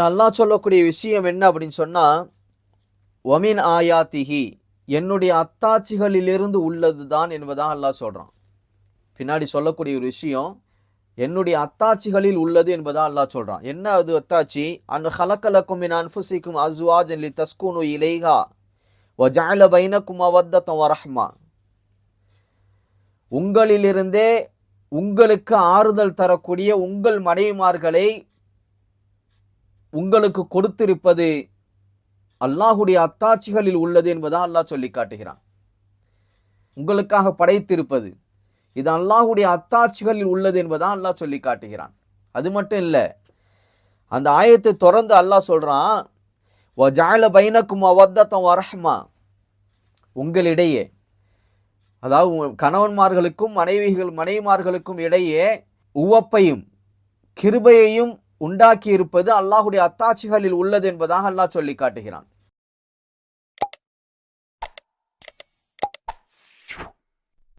அல்லாஹ் சொல்லக்கூடிய விஷயம் என்ன அப்படின்னு சொன்னா, ஒமின் ஆயாத்திஹி, என்னுடைய அத்தாட்சிகளிலிருந்து உள்ளதுதான் என்பதாக அல்லாஹ் சொல்றான். பின்னாடி சொல்லக்கூடிய ஒரு விஷயம் என்னுடைய அத்தாட்சிகளில் உள்ளது என்பதா அல்லாஹ் சொல்றான். என்ன அது அத்தாட்சி? அன் ஹலக்கலக்கும் மின் அன்ஃபுசிக்கும் அஸ்வாஜன் லிதஸ்குனு இலைஹா வ ஜஅல பைனக்கும் மவத்தத வ ரஹ்மா. உங்களிலிருந்தே உங்களுக்கு ஆறுதல் தரக்கூடிய உங்கள் மனைவிமார்களை உங்களுக்கு கொடுத்திருப்பது அல்லாஹுடைய அத்தாட்சிகளில் உள்ளது என்பதா அல்லாஹ் சொல்லி காட்டுகிறான். உங்களுக்காக படைத்திருப்பது இது அல்லாஹுடைய அத்தாட்சிகளில் உள்ளது என்பதா அல்லாஹ் சொல்லி காட்டுகிறான். அது மட்டும் இல்லை, அந்த ஆயத்தை தொடர்ந்து அல்லாஹ் சொல்றான், வஜஅல பைனக்கும் மவத்தத வ ரஹ்மா, உங்களிடையே, அதாவது கணவன்மார்களுக்கும் மனைவிமார்களுக்கும் இடையே உவப்பையும் கிருபையையும் உண்டாக்கி இருப்பது அல்லாஹுடைய அத்தாட்சிகளில் உள்ளது என்பதாக அல்லாஹ் சொல்லி காட்டுகிறான்.